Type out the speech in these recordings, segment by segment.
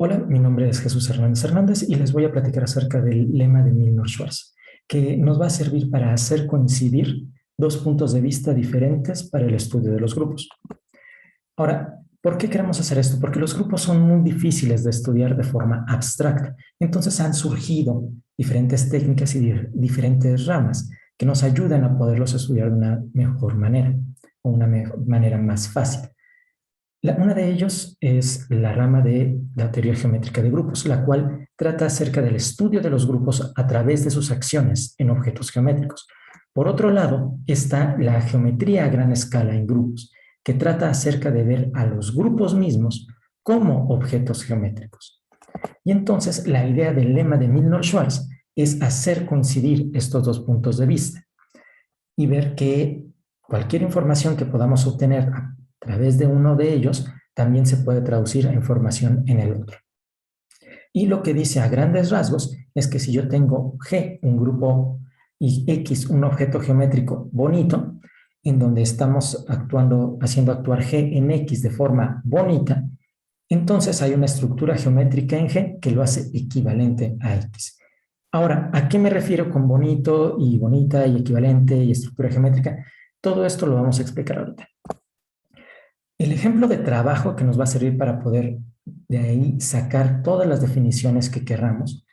Hola, mi nombre es Jesús Hernández Hernández y les voy a platicar acerca del lema de Milnor-Schwarz, que nos va a servir para hacer coincidir dos puntos de vista diferentes para el estudio de los grupos. Ahora, ¿por qué queremos hacer esto? Porque los grupos son muy difíciles de estudiar de forma abstracta. Entonces han surgido diferentes técnicas y diferentes ramas que nos ayudan a poderlos estudiar de una mejor manera o una manera más fácil. Una de ellos es la rama de la teoría geométrica de grupos, la cual trata acerca del estudio de los grupos a través de sus acciones en objetos geométricos. Por otro lado, está la geometría a gran escala en grupos, que trata acerca de ver a los grupos mismos como objetos geométricos. Y entonces la idea del lema de Milnor-Schwarz es hacer coincidir estos dos puntos de vista y ver que cualquier información que podamos obtener a través de uno de ellos también se puede traducir a información en el otro. Y lo que dice a grandes rasgos es que si yo tengo G, un grupo, y X, un objeto geométrico bonito, en donde estamos haciendo actuar G en X de forma bonita, entonces hay una estructura geométrica en G que lo hace equivalente a X. Ahora, ¿a qué me refiero con bonito y bonita y equivalente y estructura geométrica? Todo esto lo vamos a explicar ahorita. El ejemplo de trabajo que nos va a servir para poder de ahí sacar todas las definiciones que querramos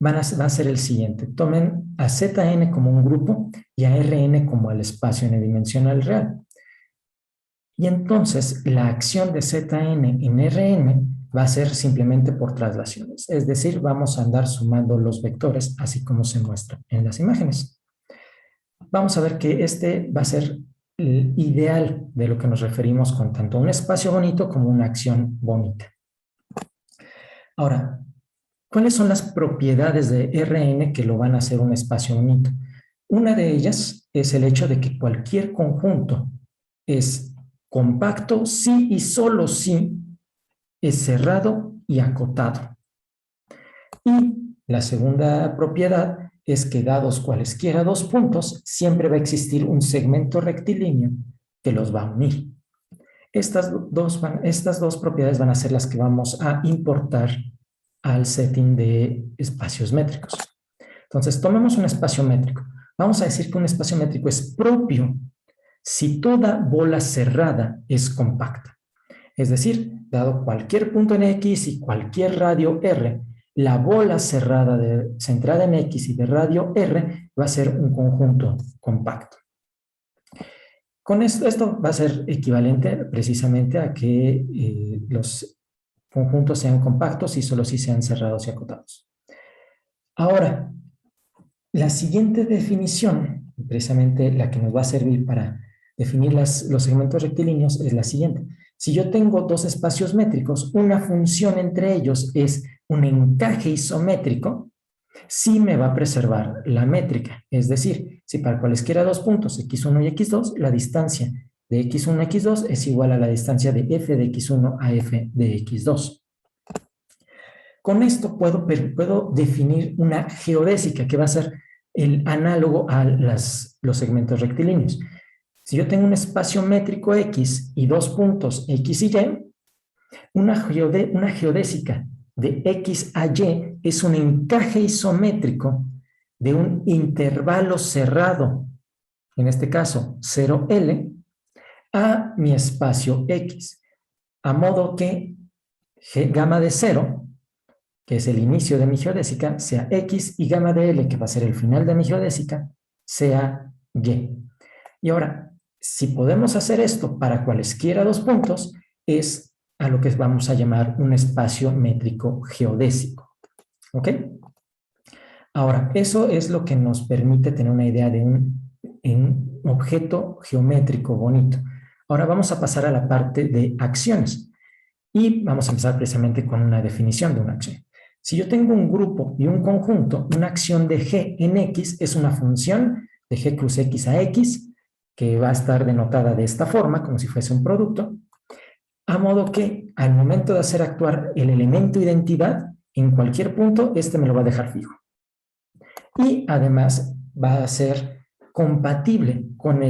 va a ser el siguiente. Tomen a Zn como un grupo y a Rn como el espacio n-dimensional real. Y entonces la acción de Zn en Rn va a ser simplemente por traslaciones. Es decir, vamos a andar sumando los vectores así como se muestra en las imágenes. Vamos a ver que este va a ser el ideal de lo que nos referimos con tanto un espacio bonito como una acción bonita. Ahora, ¿cuáles son las propiedades de Rn que lo van a hacer un espacio bonito? Una de ellas es el hecho de que cualquier conjunto es compacto si y solo si es cerrado y acotado. Y la segunda propiedad es que dados cualesquiera dos puntos, siempre va a existir un segmento rectilíneo que los va a unir. Estas dos propiedades van a ser las que vamos a importar al setting de espacios métricos. Entonces, tomemos un espacio métrico. Vamos a decir que un espacio métrico es propio si toda bola cerrada es compacta. Es decir, dado cualquier punto en X y cualquier radio R, la bola cerrada centrada en X y de radio R va a ser un conjunto compacto. Con esto va a ser equivalente precisamente a que los conjuntos sean compactos y solo si sean cerrados y acotados. Ahora, la siguiente definición, precisamente la que nos va a servir para definir los segmentos rectilíneos, es la siguiente. Si yo tengo dos espacios métricos, una función entre ellos es un encaje isométrico, sí me va a preservar la métrica. Es decir, si para cualesquiera dos puntos, x1 y x2, la distancia de x1 a x2 es igual a la distancia de f de x1 a f de x2. Con esto puedo definir una geodésica que va a ser el análogo a los segmentos rectilíneos. Si yo tengo un espacio métrico X y dos puntos X y Y, una geodésica de X a Y es un encaje isométrico de un intervalo cerrado, en este caso 0L, a mi espacio X, a modo que gamma de 0, que es el inicio de mi geodésica, sea X y gamma de L, que va a ser el final de mi geodésica, sea Y. Y ahora, si podemos hacer esto para cualesquiera dos puntos, es a lo que vamos a llamar un espacio métrico geodésico. ¿Ok? Ahora, eso es lo que nos permite tener una idea de un objeto geométrico bonito. Ahora vamos a pasar a la parte de acciones. Y vamos a empezar precisamente con una definición de una acción. Si yo tengo un grupo y un conjunto, una acción de G en X es una función de G cruz X a X, que va a estar denotada de esta forma, como si fuese un producto, a modo que al momento de hacer actuar el elemento identidad, en cualquier punto, este me lo va a dejar fijo. Y además va a ser compatible con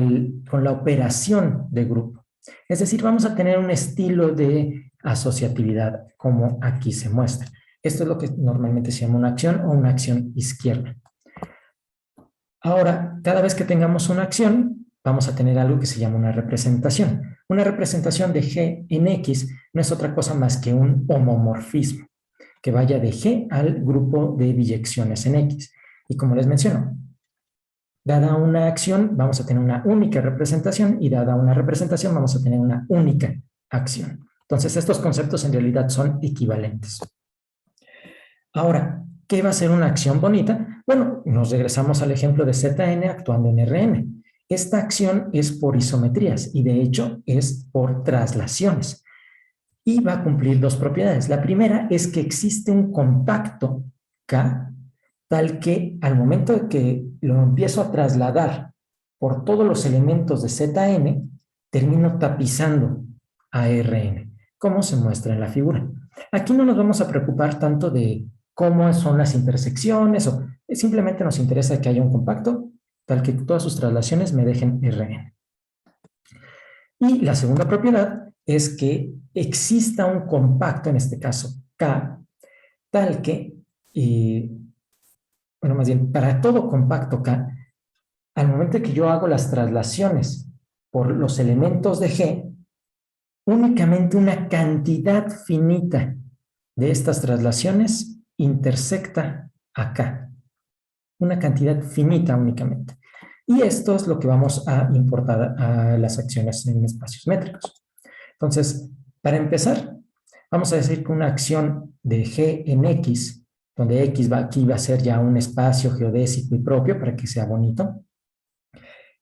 la operación de grupo. Es decir, vamos a tener un estilo de asociatividad, como aquí se muestra. Esto es lo que normalmente se llama una acción o una acción izquierda. Ahora, cada vez que tengamos una acción, vamos a tener algo que se llama una representación. Una representación de G en X no es otra cosa más que un homomorfismo, que vaya de G al grupo de biyecciones en X. Y como les menciono, dada una acción, vamos a tener una única representación, y dada una representación, vamos a tener una única acción. Entonces, estos conceptos en realidad son equivalentes. Ahora, ¿qué va a ser una acción bonita? Bueno, nos regresamos al ejemplo de Zn actuando en Rn. Esta acción es por isometrías y de hecho es por traslaciones. Y va a cumplir dos propiedades. La primera es que existe un compacto K tal que al momento de que lo empiezo a trasladar por todos los elementos de Zn, termino tapizando a Rn, como se muestra en la figura. Aquí no nos vamos a preocupar tanto de cómo son las intersecciones, o simplemente nos interesa que haya un compacto tal que todas sus traslaciones me dejen Rn. Y la segunda propiedad es que exista un compacto, en este caso K, tal que, bueno, más bien, para todo compacto K, al momento que yo hago las traslaciones por los elementos de G, únicamente una cantidad finita de estas traslaciones intersecta acá. Una cantidad finita únicamente. Y esto es lo que vamos a importar a las acciones en espacios métricos. Entonces, para empezar, vamos a decir que una acción de G en X, donde X aquí va a ser ya un espacio geodésico y propio para que sea bonito.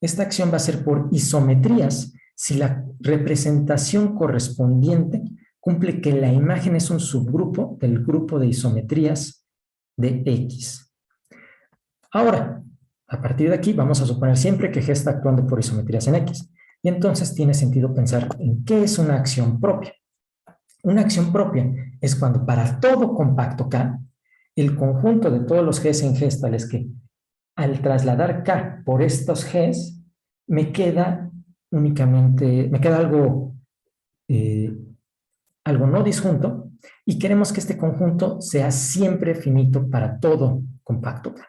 Esta acción va a ser por isometrías si la representación correspondiente cumple que la imagen es un subgrupo del grupo de isometrías de X. Ahora, a partir de aquí vamos a suponer siempre que G está actuando por isometrías en X. Y entonces tiene sentido pensar en qué es una acción propia. Una acción propia es cuando para todo compacto K, el conjunto de todos los Gs en Gs tales que al trasladar K por estos Gs, me queda únicamente, me queda algo no disjunto, y queremos que este conjunto sea siempre finito para todo compacto K.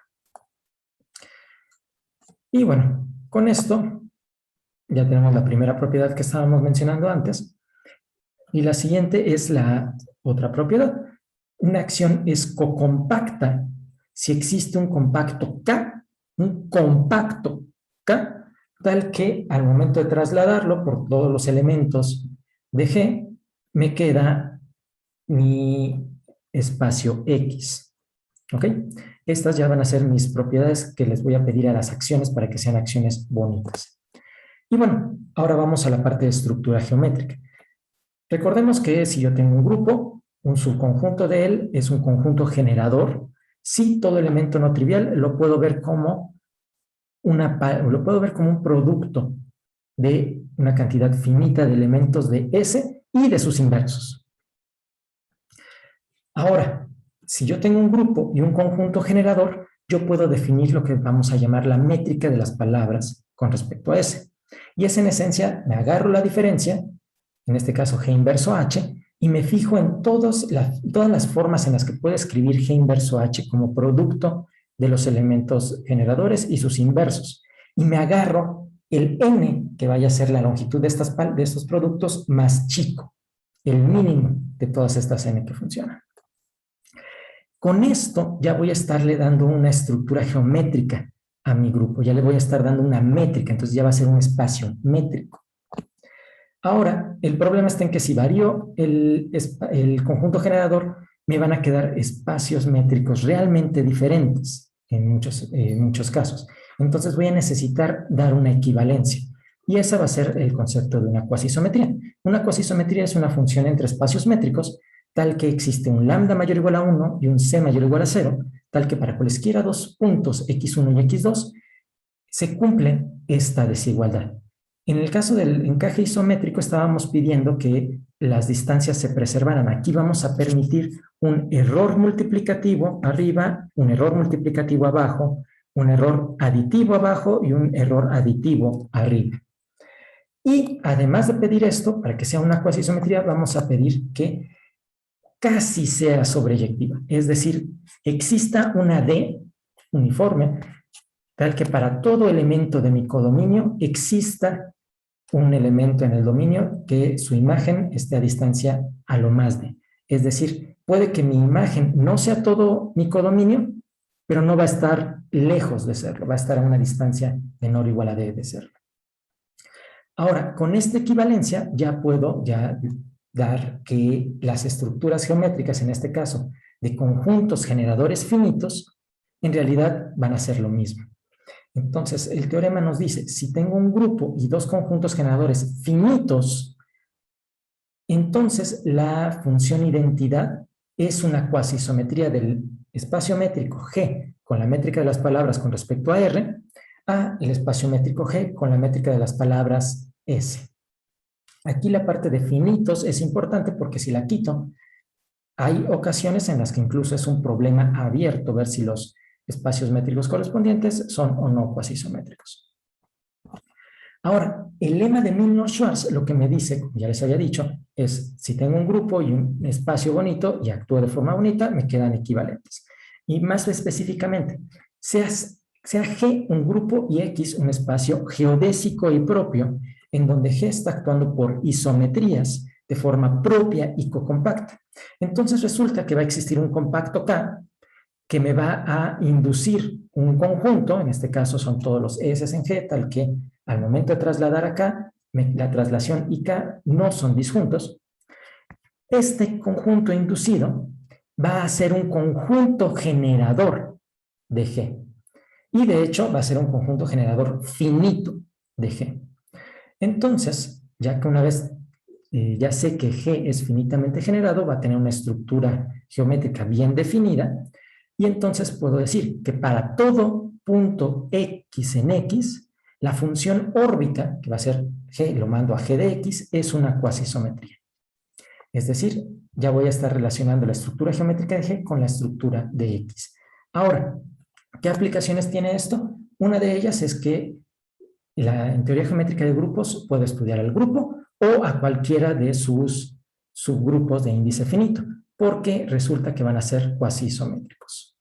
Y bueno, con esto ya tenemos la primera propiedad que estábamos mencionando antes, y la siguiente es la otra propiedad. Una acción es cocompacta si existe un compacto K, tal que al momento de trasladarlo por todos los elementos de G, me queda mi espacio X. ¿Ok? Estas ya van a ser mis propiedades que les voy a pedir a las acciones para que sean acciones bonitas. Y bueno, ahora vamos a la parte de estructura geométrica. Recordemos que si yo tengo un grupo, un subconjunto de él es un conjunto generador. Si todo elemento no trivial lo puedo ver como un producto de una cantidad finita de elementos de S y de sus inversos. Ahora, si yo tengo un grupo y un conjunto generador, yo puedo definir lo que vamos a llamar la métrica de las palabras con respecto a S. Y es en esencia, me agarro la diferencia, en este caso G inverso H, y me fijo en todas las formas en las que puedo escribir G inverso H como producto de los elementos generadores y sus inversos. Y me agarro el N, que vaya a ser la longitud de estos productos, más chico, el mínimo de todas estas N que funcionan. Con esto ya voy a estarle dando una estructura geométrica a mi grupo, ya le voy a estar dando una métrica, entonces ya va a ser un espacio métrico. Ahora, el problema está en que si varío el conjunto generador, me van a quedar espacios métricos realmente diferentes en muchos casos. Entonces voy a necesitar dar una equivalencia. Y ese va a ser el concepto de una cuasisometría. Una cuasisometría es una función entre espacios métricos tal que existe un lambda mayor o igual a 1 y un c mayor o igual a 0, tal que para cualesquiera dos puntos x1 y x2 se cumple esta desigualdad. En el caso del encaje isométrico estábamos pidiendo que las distancias se preservaran. Aquí vamos a permitir un error multiplicativo arriba, un error multiplicativo abajo, un error aditivo abajo y un error aditivo arriba. Y además de pedir esto, para que sea una cuasiisometría, vamos a pedir que casi sea sobreyectiva. Es decir, exista una D uniforme, tal que para todo elemento de mi codominio exista un elemento en el dominio que su imagen esté a distancia a lo más de. Es decir, puede que mi imagen no sea todo mi codominio, pero no va a estar lejos de serlo, va a estar a una distancia menor o igual a D de serlo. Ahora, con esta equivalencia ya puedo dar que las estructuras geométricas, en este caso, de conjuntos generadores finitos, en realidad van a ser lo mismo. Entonces, el teorema nos dice, si tengo un grupo y dos conjuntos generadores finitos, entonces la función identidad es una cuasiisometría del espacio métrico G con la métrica de las palabras con respecto a R, a el espacio métrico G con la métrica de las palabras S. Aquí la parte de finitos es importante porque si la quito, hay ocasiones en las que incluso es un problema abierto ver si los espacios métricos correspondientes son o no cuasiisométricos. Ahora, el lema de Milnor-Schwarz lo que me dice, como ya les había dicho, es si tengo un grupo y un espacio bonito y actúo de forma bonita, me quedan equivalentes. Y más específicamente, sea G un grupo y X un espacio geodésico y propio, en donde G está actuando por isometrías de forma propia y cocompacta. Entonces resulta que va a existir un compacto K que me va a inducir un conjunto, en este caso son todos los S en G, tal que al momento de trasladar acá, la traslación y K no son disjuntos. Este conjunto inducido va a ser un conjunto generador de G. Y de hecho va a ser un conjunto generador finito de G. Entonces, ya que una vez ya sé que G es finitamente generado, va a tener una estructura geométrica bien definida, y entonces puedo decir que para todo punto X en X, la función órbita, que va a ser G, lo mando a G de X, es una cuasiisometría. Es decir, ya voy a estar relacionando la estructura geométrica de G con la estructura de X. Ahora, ¿qué aplicaciones tiene esto? Una de ellas es que en teoría geométrica de grupos puedo estudiar al grupo o a cualquiera de sus subgrupos de índice finito, porque resulta que van a ser cuasiisométricos.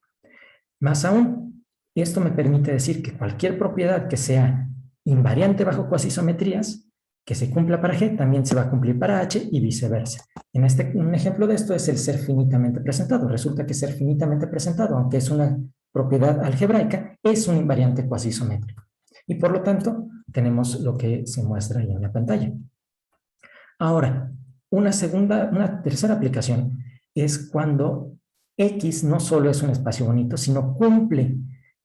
Más aún, esto me permite decir que cualquier propiedad que sea invariante bajo cuasiisometrías, que se cumpla para G, también se va a cumplir para H y viceversa. Un ejemplo de esto es el ser finitamente presentado. Resulta que ser finitamente presentado, aunque es una propiedad algebraica, es un invariante cuasiisométrico. Y por lo tanto, tenemos lo que se muestra ahí en la pantalla. Ahora, una tercera aplicación es cuando X no solo es un espacio bonito, sino cumple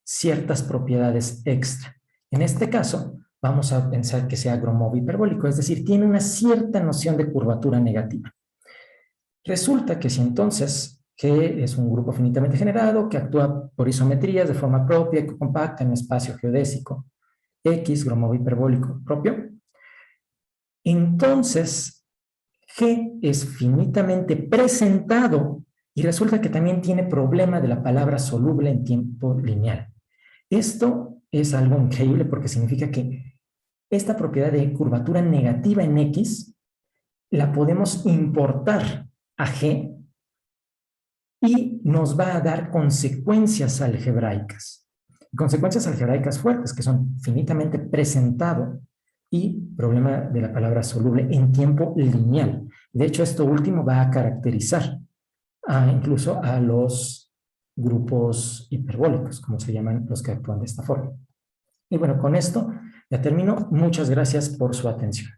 ciertas propiedades extra. En este caso, vamos a pensar que sea Gromov hiperbólico, es decir, tiene una cierta noción de curvatura negativa. Resulta que si entonces G es un grupo finitamente generado que actúa por isometrías de forma propia y compacta en un espacio geodésico X, Gromov hiperbólico propio, entonces G es finitamente presentado y resulta que también tiene problema de la palabra soluble en tiempo lineal. Esto es algo increíble porque significa que esta propiedad de curvatura negativa en X la podemos importar a G y nos va a dar consecuencias algebraicas. Consecuencias algebraicas fuertes que son finitamente presentado y problema de la palabra soluble en tiempo lineal. De hecho, esto último va a caracterizar incluso a los grupos hiperbólicos, como se llaman los que actúan de esta forma. Y bueno, con esto ya termino. Muchas gracias por su atención.